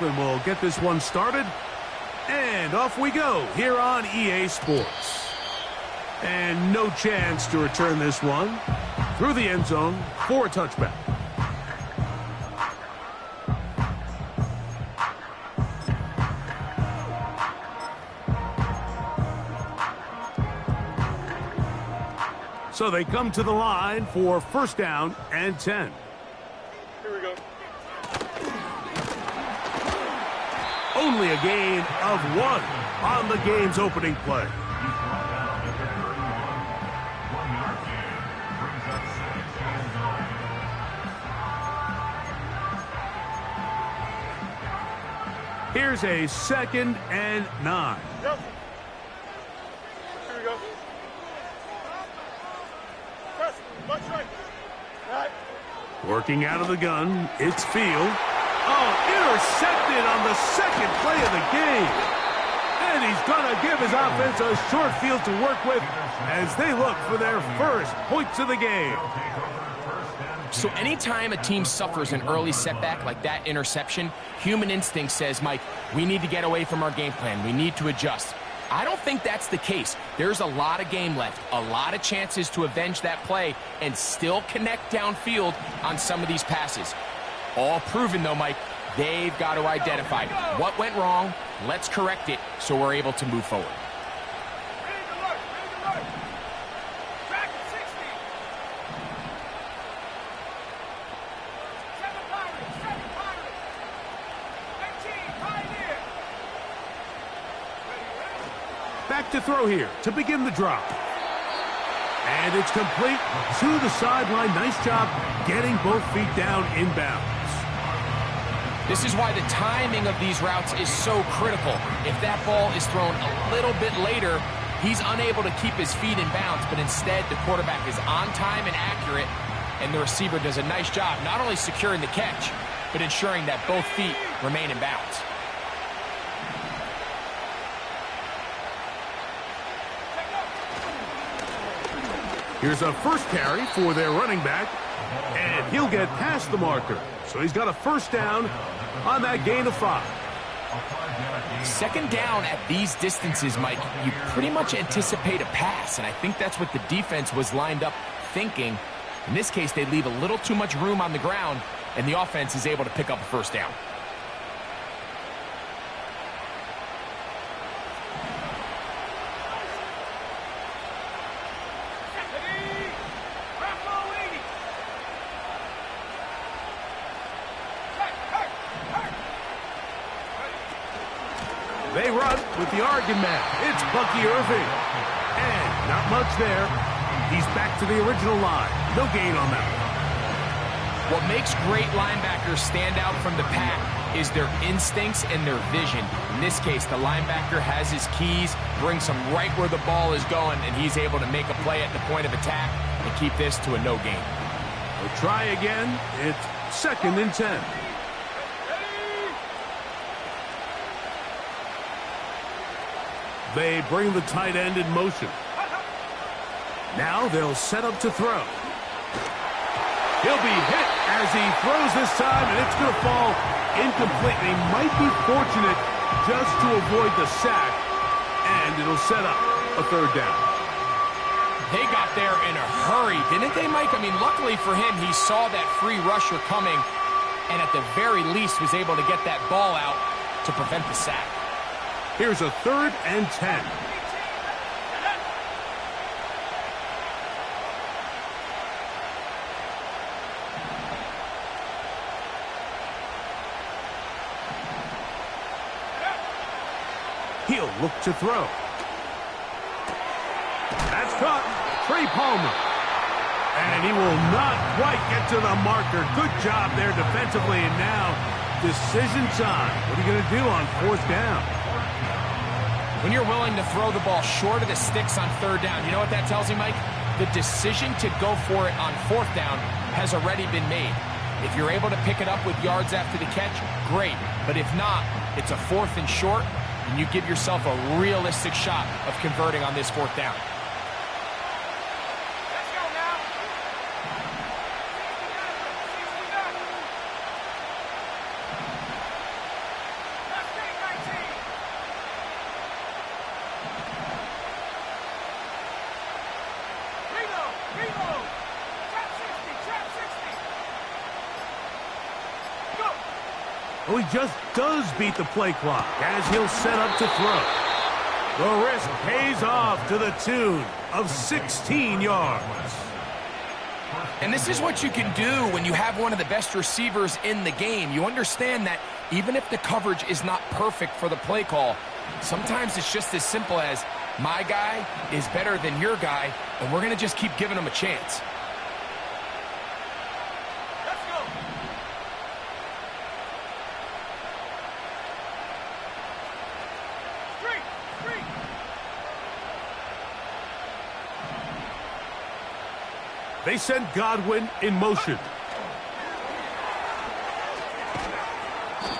And we'll get this one started. And off we go here on EA Sports. And no chance to return this one through the end zone for a touchback. So they come to the line for first down and 10. Here we go. Only a gain of 1 on the game's opening play. Here's a 2nd and 9. Yep. Here we go. Press. Watch right. Right. Working out of the gun, it's Field. Oh, intercepted on the 2nd play of the game. And he's going to give his offense a short field to work with as they look for their first points of the game. So anytime a team suffers an early setback like that interception, human instinct says, Mike, we need to get away from our game plan. We need to adjust. I don't think that's the case. There's a lot of game left, a lot of chances to avenge that play and still connect downfield on some of these passes. All proven, though, Mike, they've got to identify what went wrong, let's correct it so we're able to move forward. Back to throw here to begin the drop. And it's complete to the sideline. Nice job getting both feet down inbounds. This is why the timing of these routes is so critical. If that ball is thrown a little bit later, he's unable to keep his feet in bounds, but instead the quarterback is on time and accurate, and the receiver does a nice job not only securing the catch, but ensuring that both feet remain in bounds. Here's a first carry for their running back, and he'll get past the marker. So he's got a first down on that gain of 5. Second down at these distances, Mike, you pretty much anticipate a pass, and I think that's what the defense was lined up thinking. In this case, they leave a little too much room on the ground, and the offense is able to pick up a first down. They run with the Oregon man. It's Bucky Irving. And not much there. He's back to the original line. No gain on that one. What makes great linebackers stand out from the pack is their instincts and their vision. In this case, the linebacker has his keys, brings him right where the ball is going, and he's able to make a play at the point of attack and keep this to a no gain. We'll try again. It's 2nd and 10. They bring the tight end in motion. Now they'll set up to throw. He'll be hit as he throws this time, and it's going to fall incomplete. He might be fortunate just to avoid the sack, and it'll set up a 3rd down. They got there in a hurry, didn't they, Mike? I mean, luckily for him, he saw that free rusher coming, and at the very least was able to get that ball out to prevent the sack. Here's a 3rd and 10. He'll look to throw. That's caught. Trey Palmer. And he will not quite get to the marker. Good job there defensively. And now, decision time. What are you going to do on 4th down? When you're willing to throw the ball short of the sticks on 3rd down, you know what that tells you, Mike? The decision to go for it on 4th down has already been made. If you're able to pick it up with yards after the catch, great. But if not, it's a 4th and short, and you give yourself a realistic shot of converting on this 4th down. he just does beat the play clock as he'll set up to throw. The risk pays off to the tune of 16 yards. And this is what you can do when you have one of the best receivers in the game. You understand that even if the coverage is not perfect for the play call, sometimes it's just as simple as my guy is better than your guy, and we're going to just keep giving him a chance. Let's go. Three. They send Godwin in motion.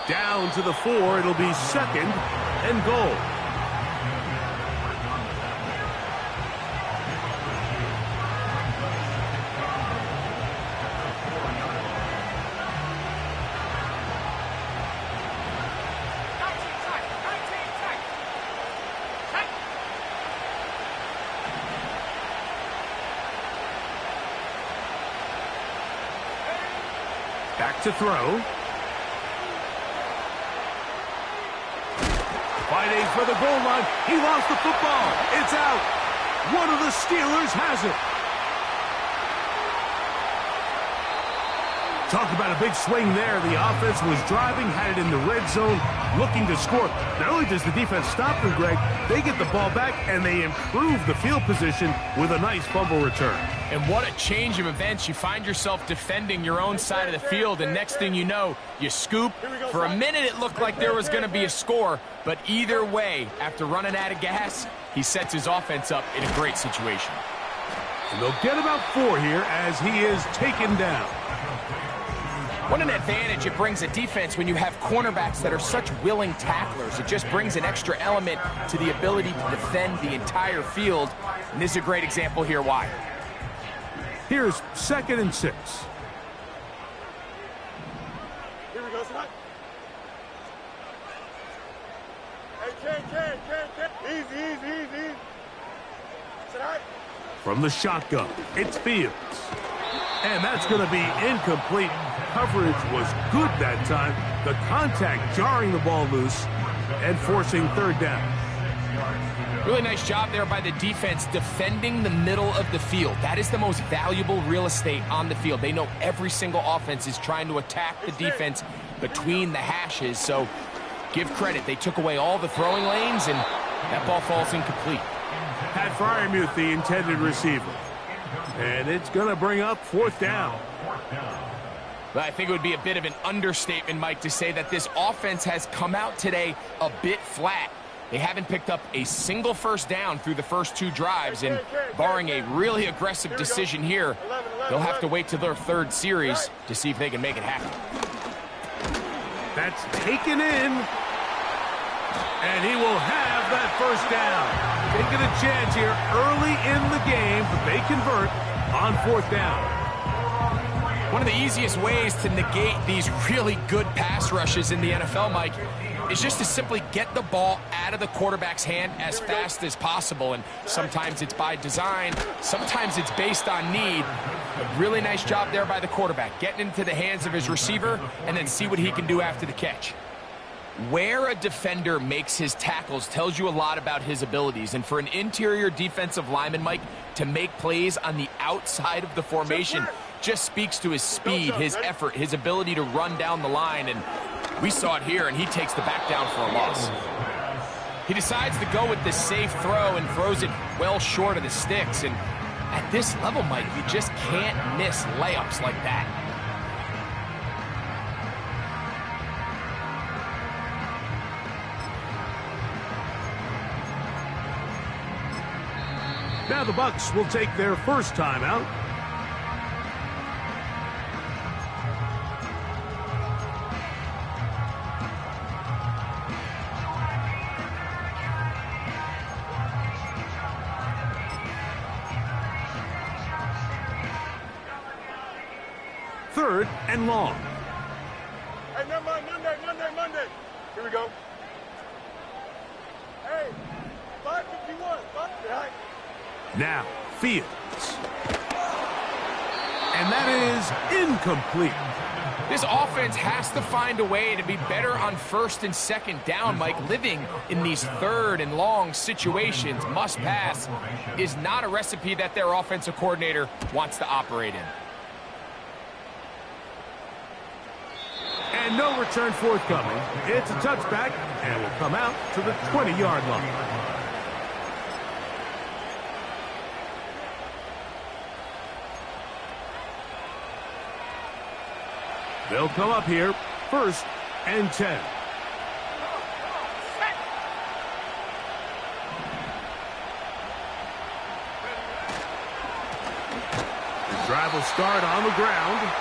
Down to the 4, it'll be 2nd and goal. Back to throw. Fighting for the goal line. He lost the football. It's out. One of the Steelers has it. Talk about a big swing there. The offense was driving, had it in the red zone, looking to score. Not only does the defense stop them, Greg, they get the ball back and they improve the field position with a nice fumble return. And what a change of events. You find yourself defending your own side of the field, and next thing you know, you scoop. For a minute, it looked like there was going to be a score, but either way, after running out of gas, he sets his offense up in a great situation. And they'll get about 4 here as he is taken down. What an advantage it brings a defense when you have cornerbacks that are such willing tacklers. It just brings an extra element to the ability to defend the entire field, and this is a great example here why. Here's 2nd and 6. Here we go, tonight. Hey, Ken. Easy. Tonight. From the shotgun, it's Fields. And that's going to be incomplete. Coverage was good that time. The contact jarring the ball loose and forcing 3rd down. Really nice job there by the defense defending the middle of the field. That is the most valuable real estate on the field. They know every single offense is trying to attack the defense between the hashes. So give credit. They took away all the throwing lanes, and that ball falls incomplete. Pat Freiermuth, the intended receiver. And it's going to bring up 4th down. But I think it would be a bit of an understatement, Mike, to say that this offense has come out today a bit flat. They haven't picked up a single 1st down through the first 2 drives, and barring a really aggressive decision here, they'll have to wait till their 3rd series to see if they can make it happen. That's taken in, and he will have that 1st down. Taking a chance here early in the game, but they convert on 4th down. One of the easiest ways to negate these really good pass rushes in the NFL, Mike, is just to simply get the ball out of the quarterback's hand as fast as possible. And sometimes it's by design, sometimes it's based on need. A really nice job there by the quarterback, getting into the hands of his receiver and then see what he can do after the catch. Where a defender makes his tackles tells you a lot about his abilities. And for an interior defensive lineman, Mike, to make plays on the outside of the formation just speaks to his speed, his effort, his ability to run down the line. And we saw it here, and he takes the back down for a loss. He decides to go with the safe throw and throws it well short of the sticks. And at this level, Mike, you just can't miss layups like that. Now the Bucs will take their 1st timeout. Third and long. Hey, never mind, Monday. Here we go. Hey, 5:51. Right. Now, Fields. And that is incomplete. This offense has to find a way to be better on first and second down, Mike. Living in these third and long situations, must pass, is not a recipe that their offensive coordinator wants to operate in. And no return forthcoming. It's a touchback, and will come out to the 20-yard line. They'll come up here, 1st and 10. The drive will start on the ground.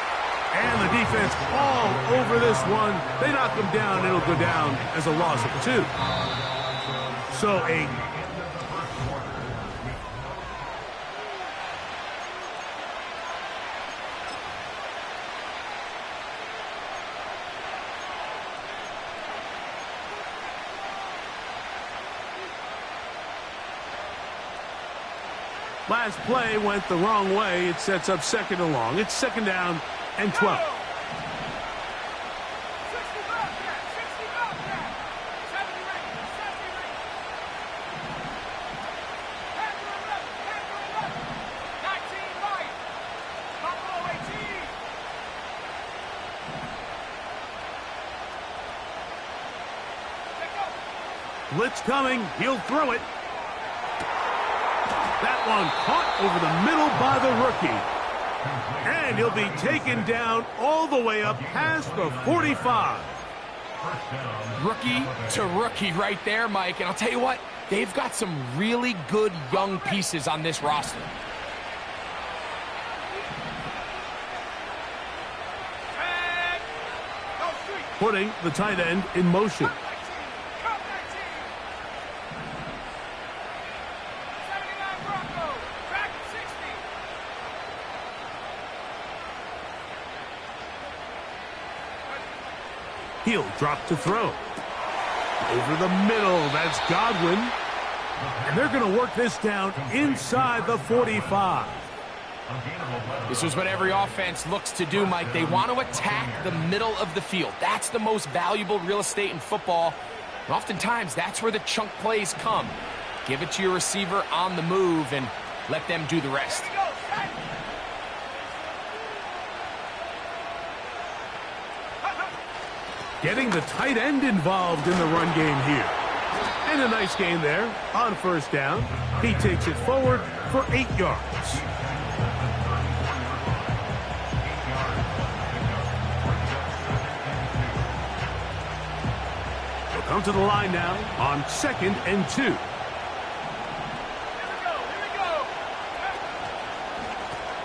And the defense all over this one. They knock him down. It'll go down as a loss of 2. So a last play went the wrong way. It sets up 2nd and long. It's 2nd down and 12. Blitz coming. He'll throw it. That one caught over the middle by the rookie. And he'll be taken down all the way up past the 45. Rookie to rookie right there, Mike. And I'll tell you what, they've got some really good young pieces on this roster. Putting the tight end in motion. He'll drop to throw. Over the middle, that's Godwin. And they're going to work this down inside the 45. This is what every offense looks to do, Mike. They want to attack the middle of the field. That's the most valuable real estate in football. And oftentimes, that's where the chunk plays come. Give it to your receiver on the move and let them do the rest. Getting the tight end involved in the run game here. And a nice gain there on 1st down. He takes it forward for 8 yards. They'll come to the line now on 2nd and 2.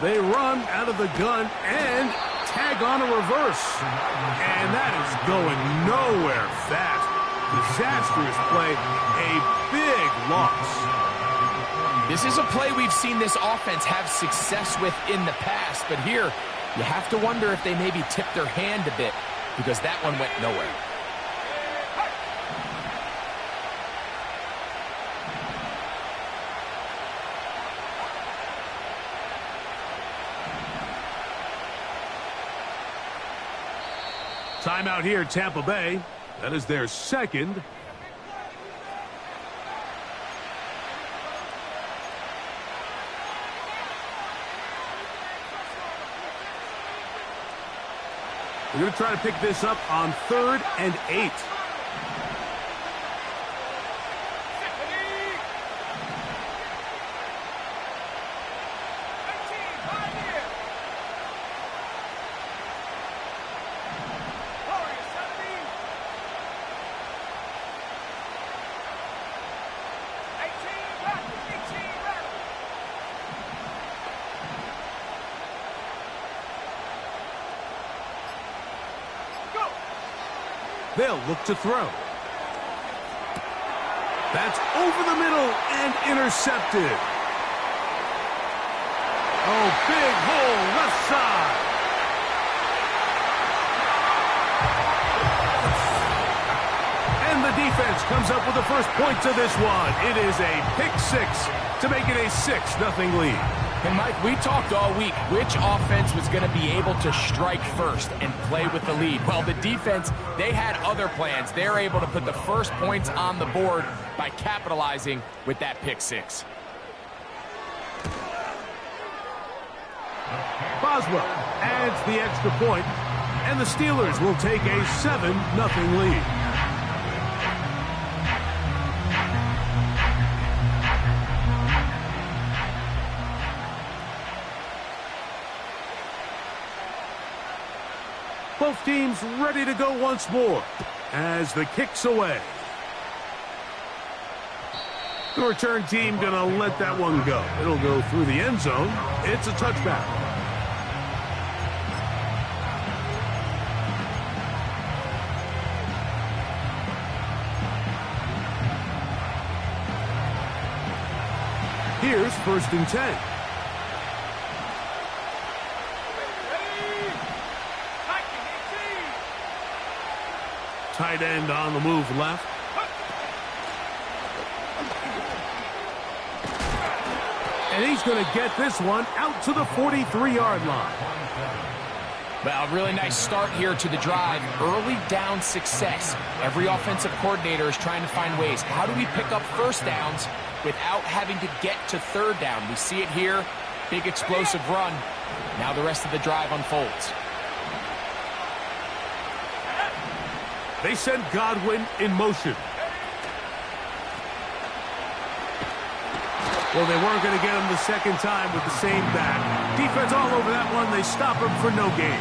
They run out of the gun and tag on a reverse. And that is going nowhere fast. Disastrous play. A big loss. This is a play we've seen this offense have success with in the past. But here, you have to wonder if they maybe tipped their hand a bit, because that one went nowhere. Timeout here, Tampa Bay. That is their 2nd. We're going to try to pick this up on 3rd and 8. They'll look to throw. That's over the middle and intercepted. Oh, big hole left side. And the defense comes up with the first point to this one. It is a pick six to make it a 6-0 lead. And Mike, we talked all week which offense was going to be able to strike first and play with the lead. Well, the defense, they had other plans. They're able to put the first points on the board by capitalizing with that pick six. Boswell adds the extra point, and the Steelers will take a 7-0 lead. Both teams ready to go once more as the kick's away. The return team gonna let that one go. It'll go through the end zone. It's a touchback. Here's 1st and 10. Tight end on the move left. And he's going to get this one out to the 43-yard line. Well, really nice start here to the drive. Early down success. Every offensive coordinator is trying to find ways. How do we pick up first downs without having to get to third down? We see it here. Big explosive run. Now the rest of the drive unfolds. They send Godwin in motion. Well, they weren't going to get him the second time with the same back. Defense all over that one. They stop him for no gain.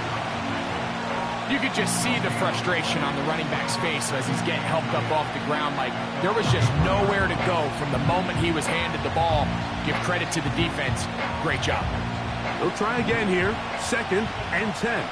You could just see the frustration on the running back's face as he's getting helped up off the ground. Like, there was just nowhere to go from the moment he was handed the ball. Give credit to the defense. Great job. They'll try again here. 2nd and 10.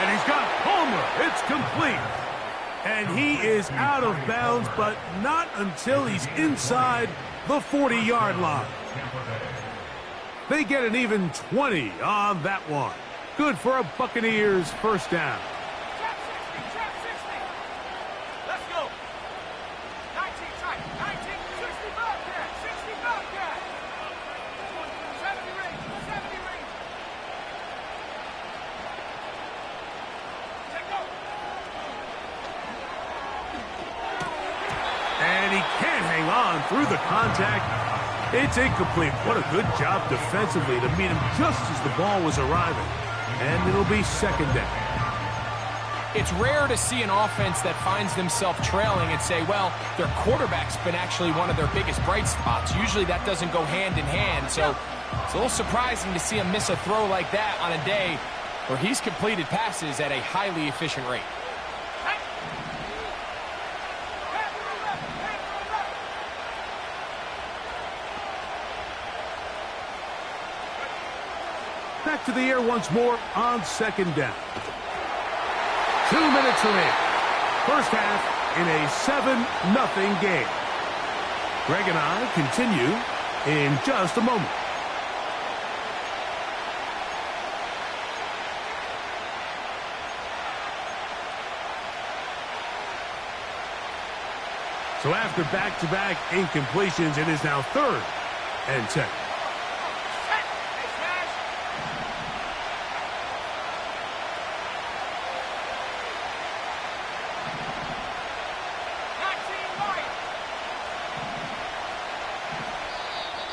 And he's got Palmer. It's complete. And he is out of bounds, but not until he's inside the 40-yard line. They get an even 20 on that one. Good for a Buccaneers first down. And he can't hang on through the contact. It's incomplete. What a good job defensively to meet him just as the ball was arriving. And it'll be 2nd down. It's rare to see an offense that finds themselves trailing and say, well, their quarterback's been actually one of their biggest bright spots. Usually that doesn't go hand in hand. So it's a little surprising to see him miss a throw like that on a day where he's completed passes at a highly efficient rate. Back to the air once more on 2nd down. 2 minutes remaining. First half in a 7-0 game. Greg and I continue in just a moment. So after back-to-back incompletions, it is now 3rd and 10.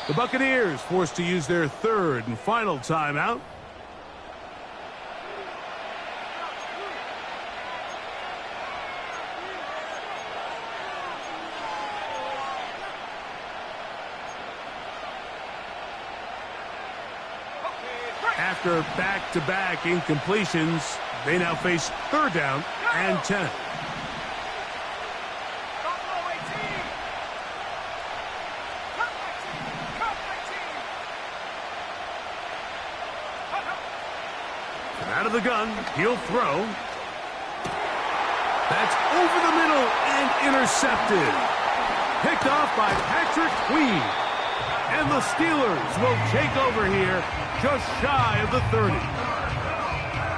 The Buccaneers forced to use their 3rd and final timeout. After back-to-back incompletions, they now face 3rd down and 10. Out of the gun, he'll throw. That's over the middle and intercepted. Picked off by Patrick Queen. And the Steelers will take over here just shy of the 30.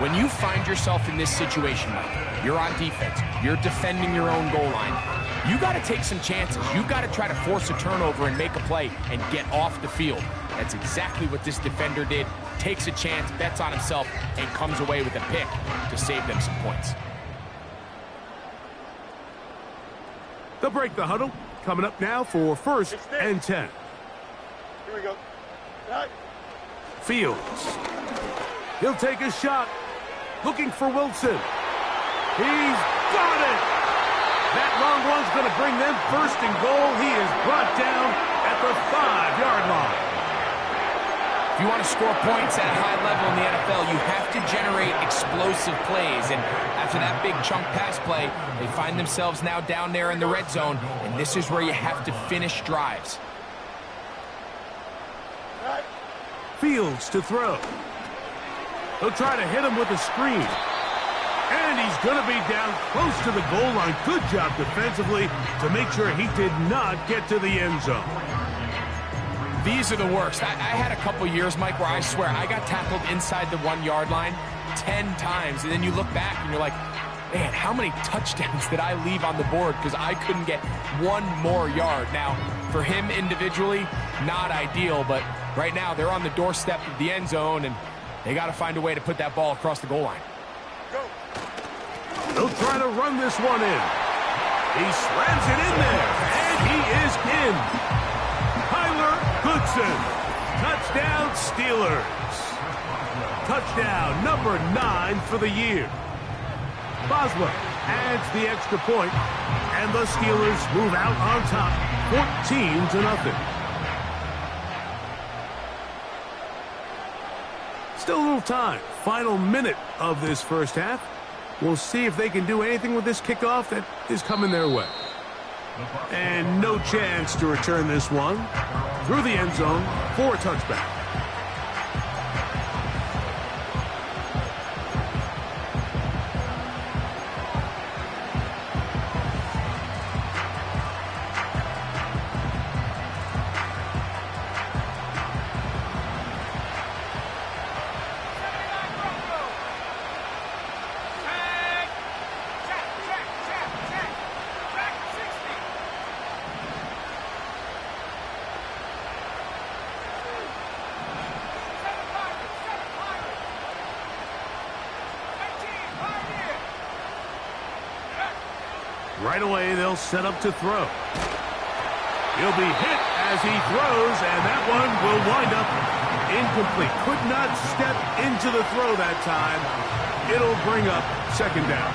When you find yourself in this situation, Mike, you're on defense, you're defending your own goal line, you got to take some chances. You got to try to force a turnover and make a play and get off the field. That's exactly what this defender did. Takes a chance, bets on himself, and comes away with a pick to save them some points. They'll break the huddle. Coming up now for 1st and 10. Here we go. Right. Fields. He'll take a shot. Looking for Wilson. He's got it. That long one's going to bring them 1st and goal. He is brought down at the 5-yard line. If you want to score points at a high level in the NFL, you have to generate explosive plays. And after that big chunk pass play, they find themselves now down there in the red zone. And this is where you have to finish drives. Fields to throw. He'll try to hit him with a screen. And he's going to be down close to the goal line. Good job defensively to make sure he did not get to the end zone. These are the worst. I had a couple years, Mike, where I swear I got tackled inside the 1-yard line 10 times. And then you look back and you're like, man, how many touchdowns did I leave on the board because I couldn't get one more yard? Now, for him individually, not ideal, but right now they're on the doorstep of the end zone, and they got to find a way to put that ball across the goal line. They'll try to run this one in. He slams it in there, and he is in. Tyler Goodson. Touchdown, Steelers. Touchdown number 9 for the year. Boswell adds the extra point, and the Steelers move out on top, 14-0. Still a little time. Final minute of this first half. We'll see if they can do anything with this kickoff that is coming their way. And no chance to return this one through the end zone for a touchback. Right away, they'll set up to throw. He'll be hit as he throws, and that one will wind up incomplete. Could not step into the throw that time. It'll bring up 2nd down.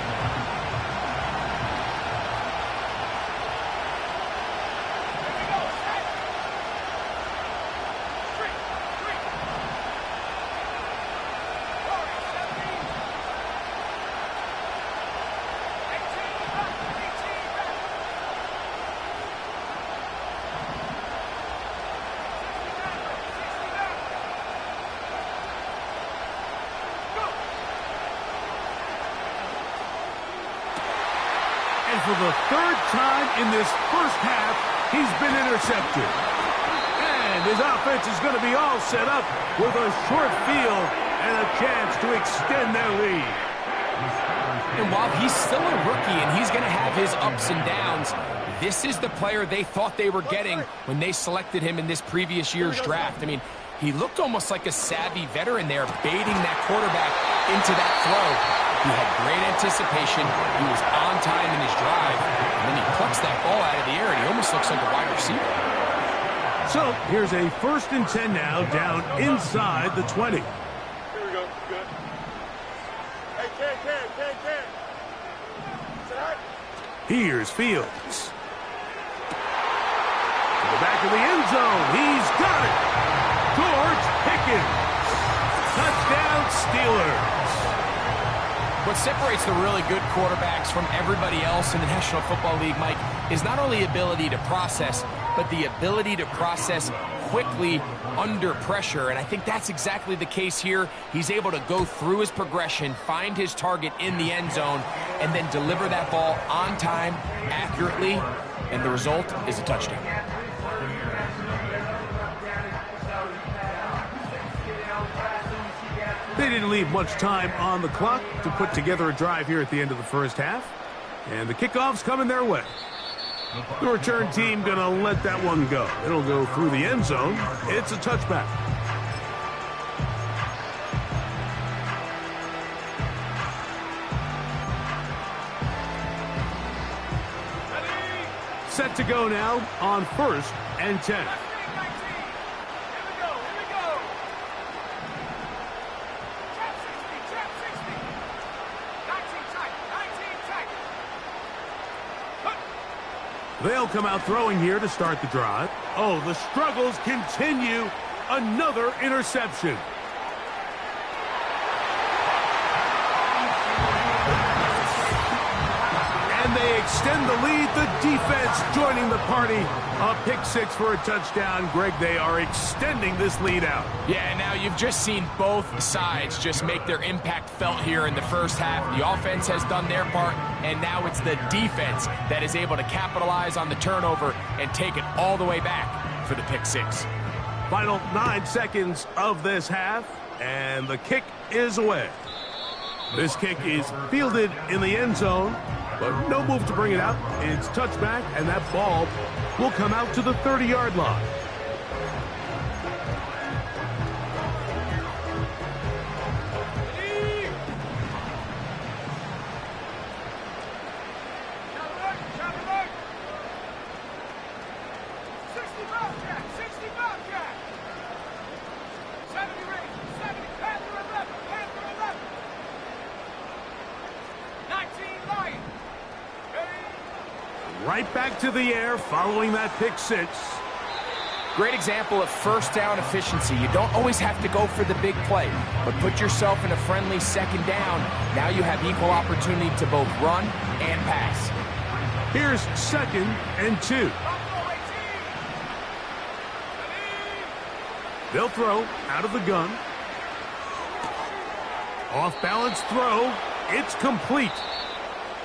And for the 3rd time in this first half, he's been intercepted. And his offense is going to be all set up with a short field and a chance to extend their lead. And while he's still a rookie and he's going to have his ups and downs, this is the player they thought they were getting when they selected him in this previous year's draft. I mean, he looked almost like a savvy veteran there, baiting that quarterback into that throw. He had great anticipation. He was on time in his drive. And then he plucks that ball out of the air, and he almost looks like a wide receiver. So here's a 1st and 10 now, down inside the 20. Here we go. Good. Hey, Ken. Here's Fields. To the back of the end zone. He's got it. George Pickens. Touchdown, Steelers. What separates the really good quarterbacks from everybody else in the National Football League, Mike, is not only ability to process, but the ability to process quickly under pressure, and I think that's exactly the case here. He's able to go through his progression, find his target in the end zone, and then deliver that ball on time, accurately, and the result is a touchdown. They didn't leave much time on the clock to put together a drive here at the end of the first half. And the kickoff's coming their way. The return team going to let that one go. It'll go through the end zone. It's a touchback. Set to go now on 1st and 10. They'll come out throwing here to start the drive. Oh, the struggles continue. Another interception. And they extend the lead. The defense joining the party. A pick six for a touchdown. Greg, they are extending this lead out. Yeah, now you've just seen both sides just make their impact felt here in the first half. The offense has done their part, and now it's the defense that is able to capitalize on the turnover and take it all the way back for the pick six. Final 9 seconds of this half, and the kick is away. This kick is fielded in the end zone, but no move to bring it out. It's touchback, and that ball will come out to the 30-yard line. Right back to the air following that pick six. Great example of first down efficiency. You don't always have to go for the big play, but put yourself in a friendly second down. Now you have equal opportunity to both run and pass. Here's 2nd and 2. They'll throw out of the gun. Off balance throw. It's complete.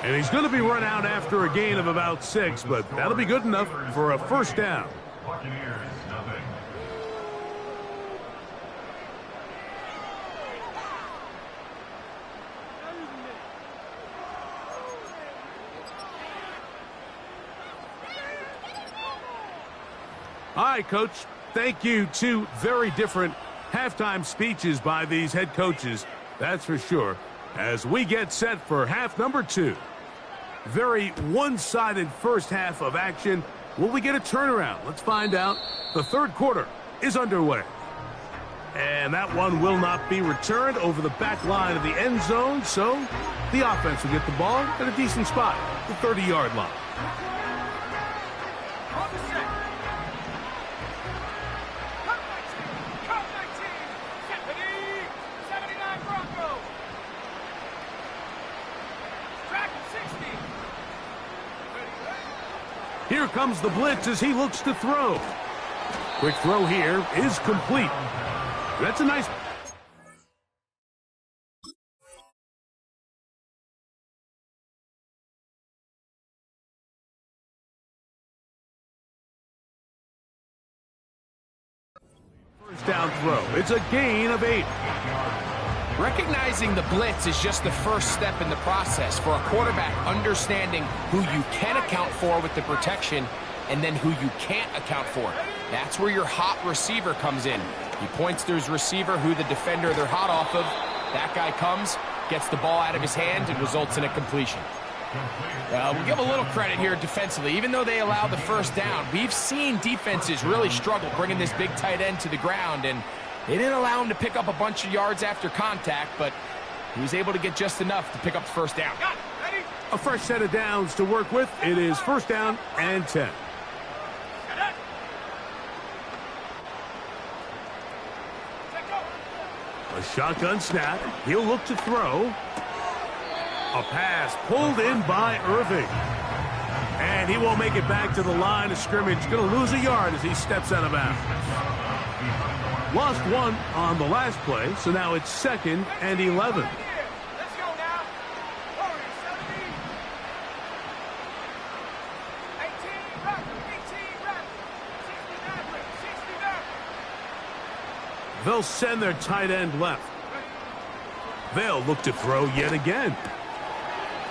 And he's going to be run out after a gain of about 6, but that'll be good enough for a first down. All right, Coach. Thank you. 2 very different halftime speeches by these head coaches. That's for sure. As we get set for half number 2. Very one-sided first half of action. Will we get a turnaround? Let's find out. The third quarter is underway. And that one will not be returned over the back line of the end zone, so the offense will get the ball at a decent spot, the 30-yard line. Here comes the blitz as he looks to throw. Quick throw here is complete. That's a nice... first down throw. It's a gain of 8. Recognizing the blitz is just the first step in the process for a quarterback, understanding who you can account for with the protection and then who you can't account for. That's where your hot receiver comes in. He points to his receiver, who the defender they're hot off of. That guy comes, gets the ball out of his hand, and results in a completion. We'll give a little credit here defensively. Even though they allow the first down, we've seen defenses really struggle bringing this big tight end to the ground, and they didn't allow him to pick up a bunch of yards after contact, but he was able to get just enough to pick up the first down. A fresh set of downs to work with. It is first down and 10. A shotgun snap. He'll look to throw. A pass pulled in by Irving. And he won't make it back to the line of scrimmage. Going to lose a yard as he steps out of bounds. Lost one on the last play, so now it's 2nd and 11. Let's go now. Hurry, 17. 18, rep, 18, rep. 69, 69. They'll send their tight end left. They'll look to throw yet again.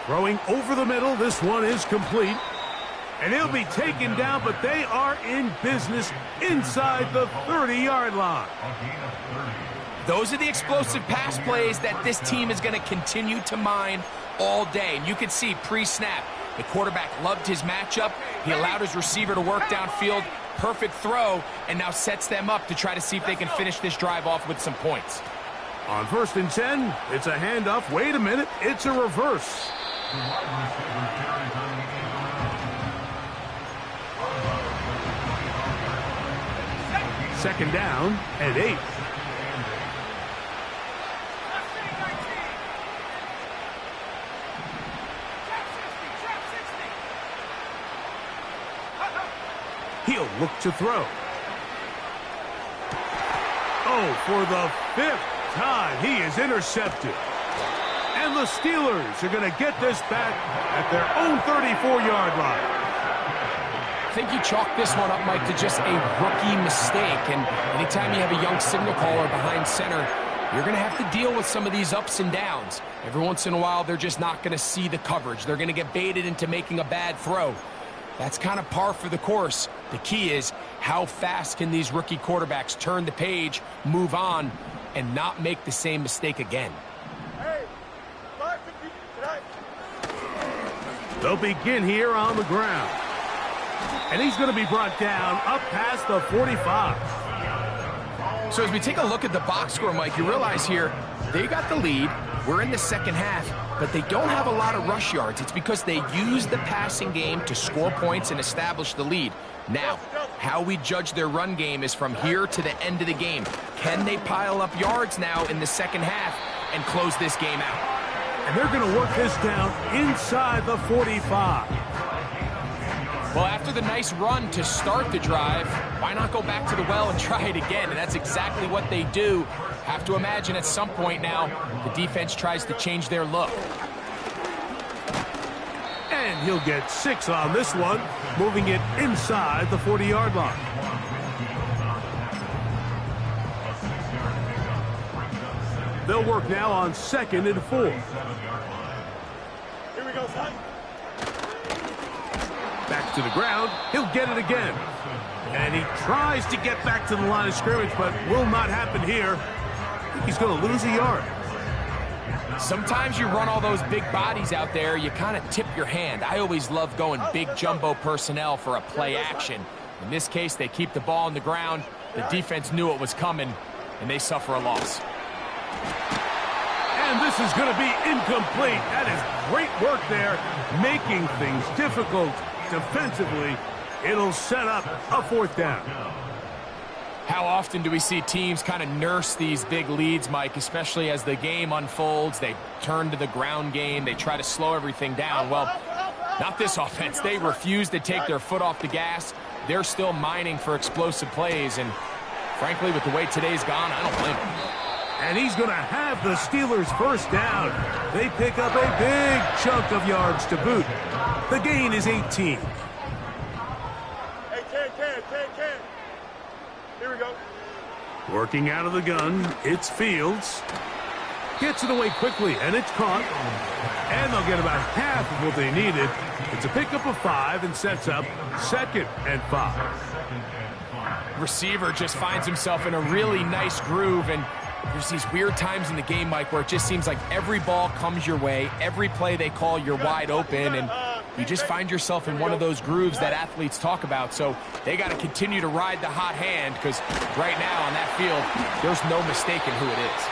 Throwing over the middle. This one is complete. And he'll be taken down, but they are in business inside the 30-yard line. Those are the explosive pass plays that this team is going to continue to mine all day. And you can see pre-snap, the quarterback loved his matchup. He allowed his receiver to work downfield. Perfect throw, and now sets them up to try to see if they can finish this drive off with some points. On 1st and 10, it's a handoff. Wait a minute, it's a reverse. Second down and 8. He'll look to throw. Oh, for the 5th time, he is intercepted. And the Steelers are going to get this back at their own 34-yard line. I think you chalk this one up, Mike, to just a rookie mistake. And anytime you have a young signal caller behind center, you're going to have to deal with some of these ups and downs. Every once in a while, they're just not going to see the coverage. They're going to get baited into making a bad throw. That's kind of par for the course. The key is how fast can these rookie quarterbacks turn the page, move on, and not make the same mistake again. Hey, 5:50 tonight. They'll begin here on the ground. And he's going to be brought down up past the 45. So as we take a look at the box score, Mike, you realize here they got the lead. We're in the second half, but they don't have a lot of rush yards. It's because they use the passing game to score points and establish the lead. Now, how we judge their run game is from here to the end of the game. Can they pile up yards now in the second half and close this game out? And they're going to work this down inside the 45. Well, after the nice run to start the drive, why not go back to the well and try it again? And that's exactly what they do. Have to imagine at some point now, the defense tries to change their look. And he'll get 6 on this one, moving it inside the 40-yard line. They'll work now on 2nd and 4. Here we go, son. Back to the ground. He'll get it again. And he tries to get back to the line of scrimmage, but will not happen here. I think he's going to lose a yard. Sometimes you run all those big bodies out there, you kind of tip your hand. I always love going big jumbo personnel for a play action. In this case, they keep the ball on the ground. The defense knew it was coming, and they suffer a loss. And this is going to be incomplete. That is great work there, making things difficult defensively. It'll set up a 4th down. How often do we see teams kind of nurse these big leads, Mike, especially as the game unfolds? They turn to the ground game. They try to slow everything down. Well, not this offense. They refuse to take their foot off the gas. They're still mining for explosive plays. And frankly, with the way today's gone, I don't blame them. And he's going to have the Steelers 1st down. They pick up a big chunk of yards to boot. The gain is 18. Hey, Ken. Here we go. Working out of the gun, it's Fields. Gets it away quickly, and it's caught. And they'll get about half of what they needed. It's a pickup of 5 and sets up 2nd and 5. Receiver just finds himself in a really nice groove, and there's these weird times in the game, Mike, where it just seems like every ball comes your way, every play they call, you're wide open, and you just find yourself in one of those grooves that athletes talk about. So they got to continue to ride the hot hand, because right now on that field, there's no mistaking who it is.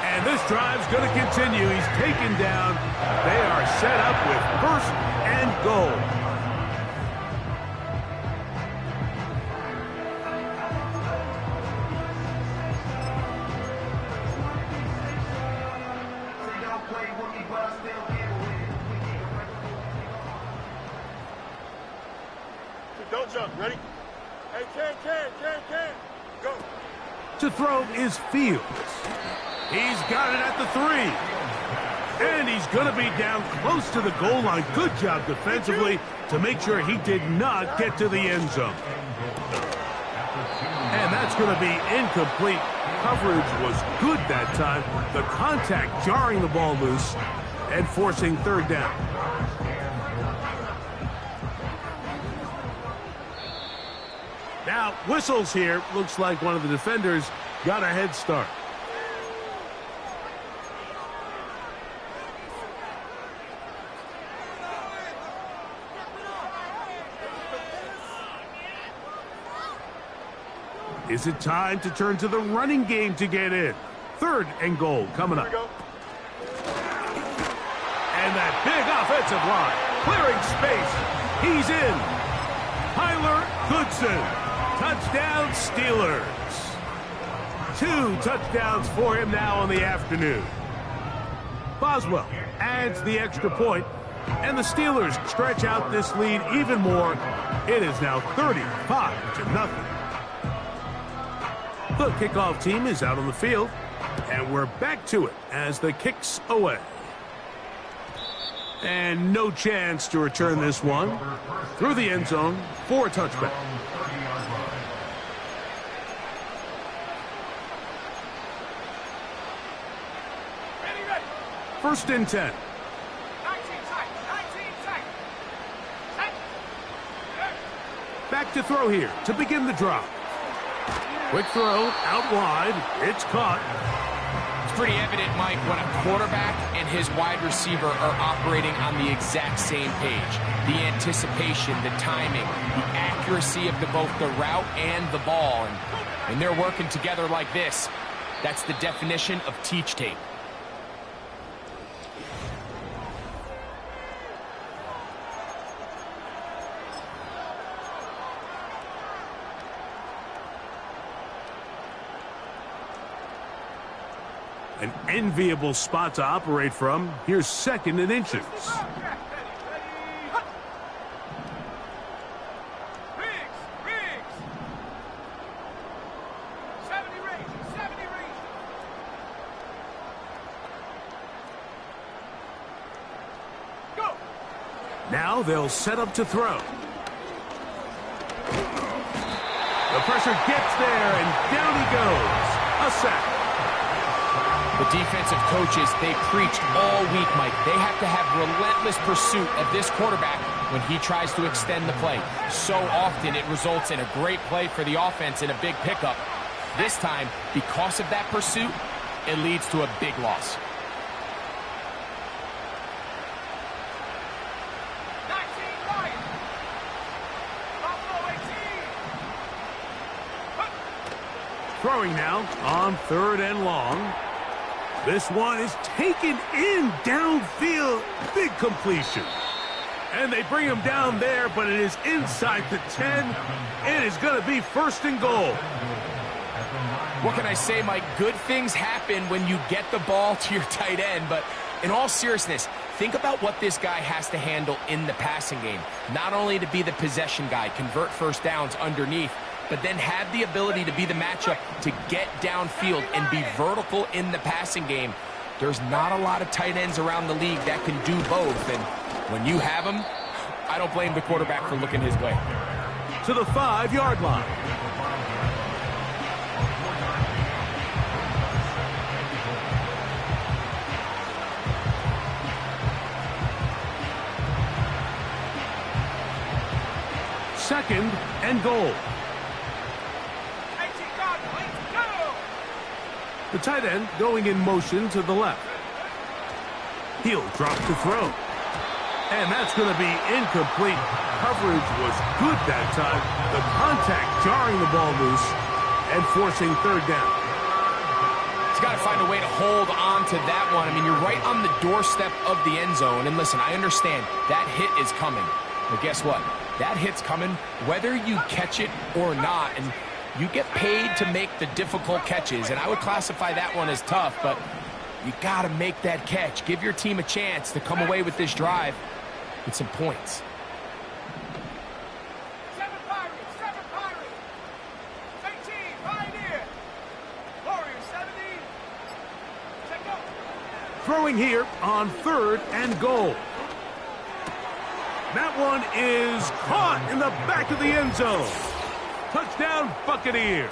And this drive's going to continue. He's taken down. They are set up with 1st and goal. Don't jump. Ready? Hey, Ken. Go. To throw is Fields. He's got it at the 3. And he's going to be down close to the goal line. Good job defensively to make sure he did not get to the end zone. And that's going to be incomplete. Coverage was good that time. The contact jarring the ball loose and forcing third down. Now, whistles here. Looks like one of the defenders got a head start. Is it time to turn to the running game to get in? 3rd and goal coming up. And that big offensive line clearing space. He's in. Tyler Goodson. Touchdown Steelers. 2 touchdowns for him now on the afternoon. Boswell adds the extra point, and the Steelers stretch out this lead even more. It is now 35-0. The kickoff team is out on the field, and we're back to it as the kick's away. And no chance to return this one through the end zone for a touchback. First and 10. Back to throw here to begin the drive. Quick throw out wide. It's caught. It's pretty evident, Mike, when a quarterback and his wide receiver are operating on the exact same page. The anticipation, the timing, the accuracy of both the route and the ball. And when they're working together like this, that's the definition of teach tape. An enviable spot to operate from. Here's 2nd and inches. Now they'll set up to throw. The pressure gets there, and down he goes. A sack. The defensive coaches, they preach all week, Mike. They have to have relentless pursuit of this quarterback when he tries to extend the play. So often it results in a great play for the offense and a big pickup. This time, because of that pursuit, it leads to a big loss. Throwing now on 3rd and long. This one is taken in downfield. Big completion. And they bring him down there, but it is inside the 10. It is going to be 1st and goal. What can I say, Mike? Good things happen when you get the ball to your tight end, but in all seriousness, think about what this guy has to handle in the passing game. Not only to be the possession guy, convert first downs underneath, but then have the ability to be the matchup to get downfield and be vertical in the passing game. There's not a lot of tight ends around the league that can do both, and when you have them, I don't blame the quarterback for looking his way. To the 5-yard line. Second and goal. The tight end going in motion to the left. He'll drop to throw. And that's going to be incomplete. Coverage was good that time. The contact jarring the ball loose and forcing 3rd down. He's got to find a way to hold on to that one. I mean, you're right on the doorstep of the end zone. And listen, I understand that hit is coming. But guess what? That hit's coming whether you catch it or not. And you get paid to make the difficult catches, and I would classify that one as tough, but you got to make that catch. Give your team a chance to come away with this drive with some points. Throwing here on 3rd and goal. That one is caught in the back of the end zone. Touchdown, Buccaneers.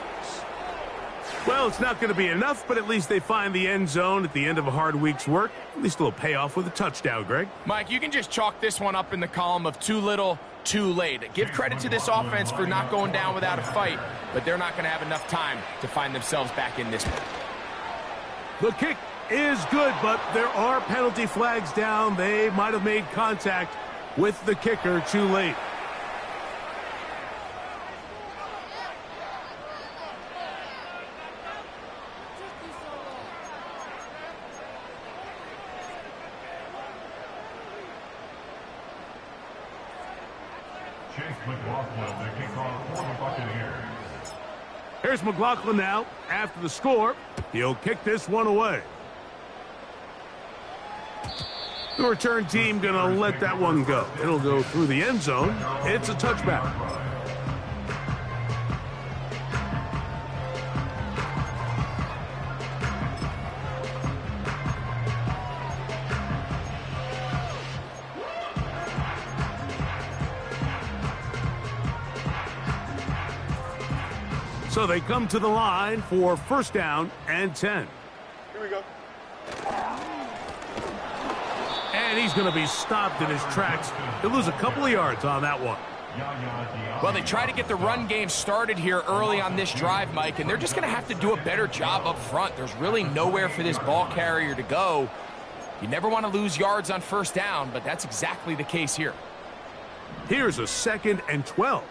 Well, it's not going to be enough, but at least they find the end zone at the end of a hard week's work. At least a little payoff with a touchdown, Greg. Mike, you can just chalk this one up in the column of too little, too late. Give credit to this offense for not going down without a fight, but they're not going to have enough time to find themselves back in this one. The kick is good, but there are penalty flags down. They might have made contact with the kicker too late. Here's McLaughlin now. After the score, he'll kick this one away. The return team going to let that one go. It'll go through the end zone. It's a touchback. So they come to the line for 1st down and 10. Here we go. And he's going to be stopped in his tracks. He'll lose a couple of yards on that one. Well, they try to get the run game started here early on this drive, Mike, and they're just going to have to do a better job up front. There's really nowhere for this ball carrier to go. You never want to lose yards on 1st down, but that's exactly the case here. Here's a 2nd and 12.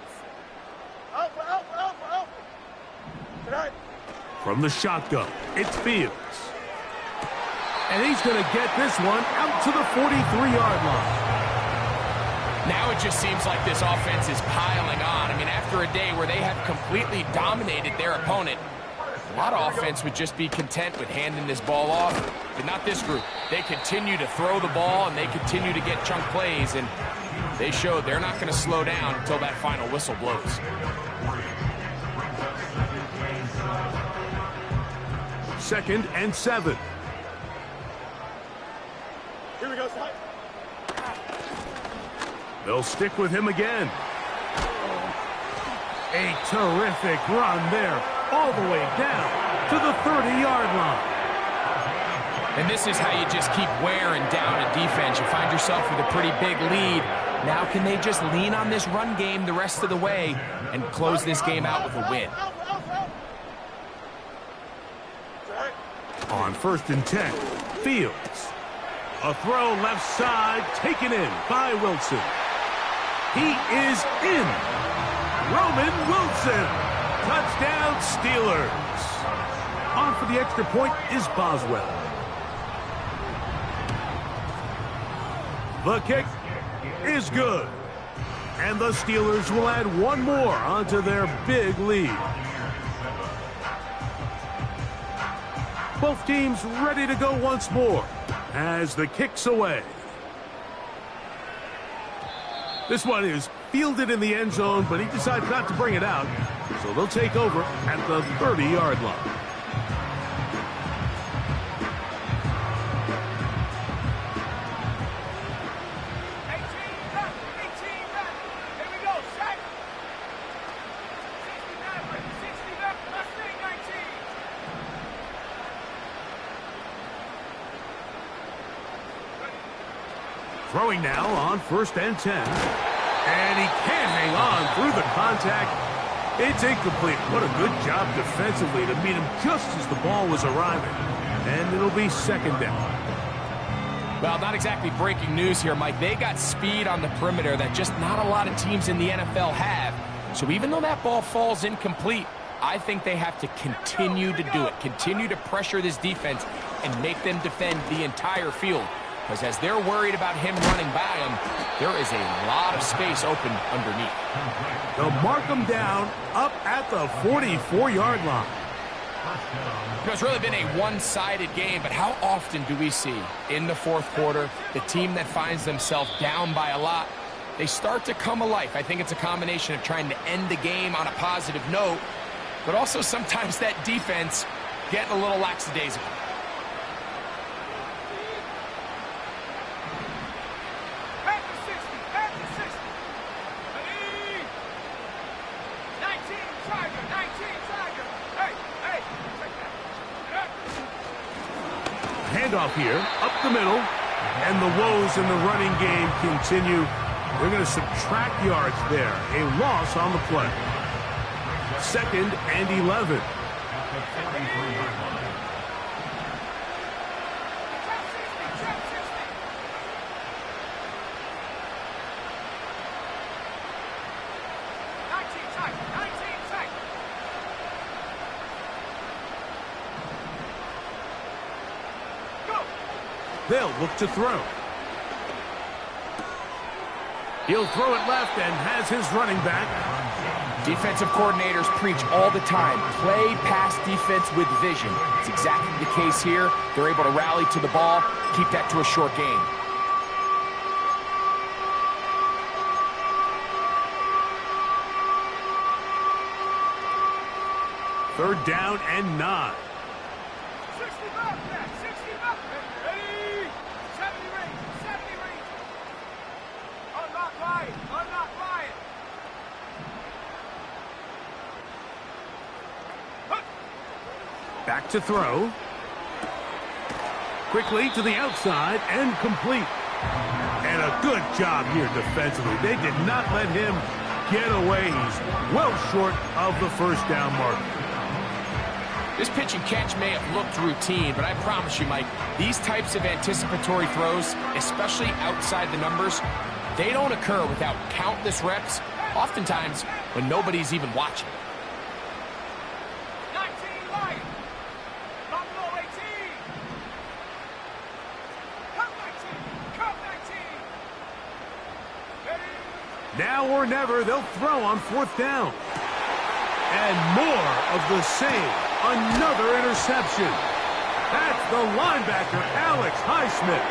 From the shotgun, it's Fields. And he's going to get this one out to the 43-yard line. Now it just seems like this offense is piling on. I mean, after a day where they have completely dominated their opponent, a lot of offense would just be content with handing this ball off. But not this group. They continue to throw the ball, and they continue to get chunk plays, and they showed they're not going to slow down until that final whistle blows. 2nd and 7. Here we go, son. They'll stick with him again. A terrific run there, all the way down to the 30-yard line. And this is how you just keep wearing down a defense. You find yourself with a pretty big lead. Now can they just lean on this run game the rest of the way and close this game out with a win? On 1st and 10, Fields. A throw left side, taken in by Wilson. He is in. Roman Wilson. Touchdown, Steelers. On for the extra point is Boswell. The kick is good. And the Steelers will add one more onto their big lead. Both teams ready to go once more as the kick's away. This one is fielded in the end zone, but he decides not to bring it out. So they'll take over at the 30-yard line. Throwing now on 1st and 10. And he can't hang on through the contact. It's incomplete. What a good job defensively to meet him just as the ball was arriving. And it'll be 2nd down. Well, not exactly breaking news here, Mike. They got speed on the perimeter that just not a lot of teams in the NFL have. So even though that ball falls incomplete, I think they have to continue to do it. Continue to pressure this defense and make them defend the entire field. Because as they're worried about him running by them, there is a lot of space open underneath. They'll mark him down up at the 44-yard line. You know, it's really been a one-sided game, but how often do we see in the 4th quarter the team that finds themselves down by a lot, they start to come alive? I think it's a combination of trying to end the game on a positive note, but also sometimes that defense getting a little lackadaisical. Handoff here, up the middle, and the woes in the running game continue. They're going to subtract yards there. A loss on the play. 2nd and 11. They'll look to throw. He'll throw it left and has his running back. Defensive coordinators preach all the time, play pass defense with vision. It's exactly the case here. They're able to rally to the ball, keep that to a short gain. Third down and 9. Back to throw. Quickly to the outside and complete. And a good job here defensively. They did not let him get away. He's well short of the first down mark. This pitch and catch may have looked routine, but I promise you, Mike, these types of anticipatory throws, especially outside the numbers, they don't occur without countless reps, oftentimes when nobody's even watching. Now or never, they'll throw on 4th down. And more of the same. Another interception. That's the linebacker, Alex Highsmith.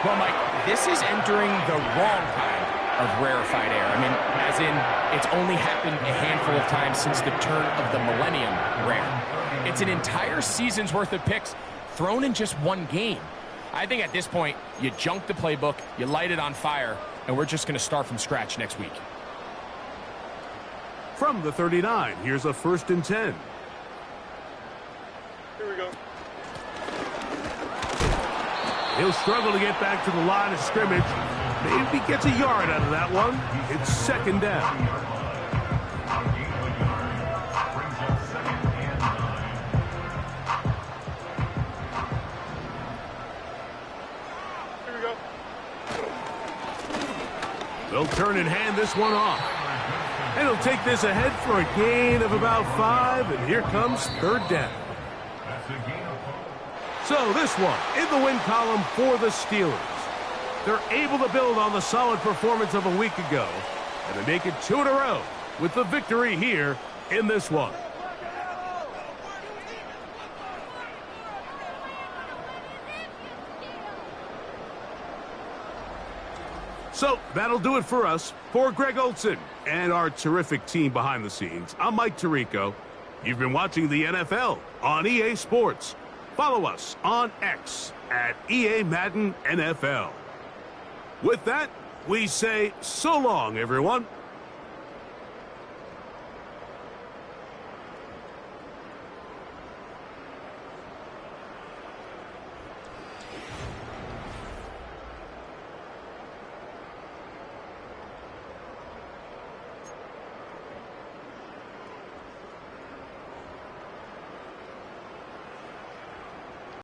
Well, Mike, this is entering the wrong kind of rarefied air. I mean, as in, it's only happened a handful of times since the turn of the millennium rare. It's an entire season's worth of picks thrown in just one game. I think at this point, you junk the playbook, you light it on fire, and we're just going to start from scratch next week. From the 39, here's a 1st and 10. Here we go. He'll struggle to get back to the line of scrimmage. Maybe gets a yard out of that one. It's 2nd down. Here we go. They'll turn and hand this one off. And he'll take this ahead for a gain of about 5, and here comes 3rd down. So this one in the win column for the Steelers. They're able to build on the solid performance of a week ago, and they make it 2 in a row with the victory here in this one. So that'll do it for us. For Greg Olsen and our terrific team behind the scenes, I'm Mike Tirico. You've been watching the NFL on EA Sports. Follow us on X at EA Madden NFL. With that, we say so long, everyone.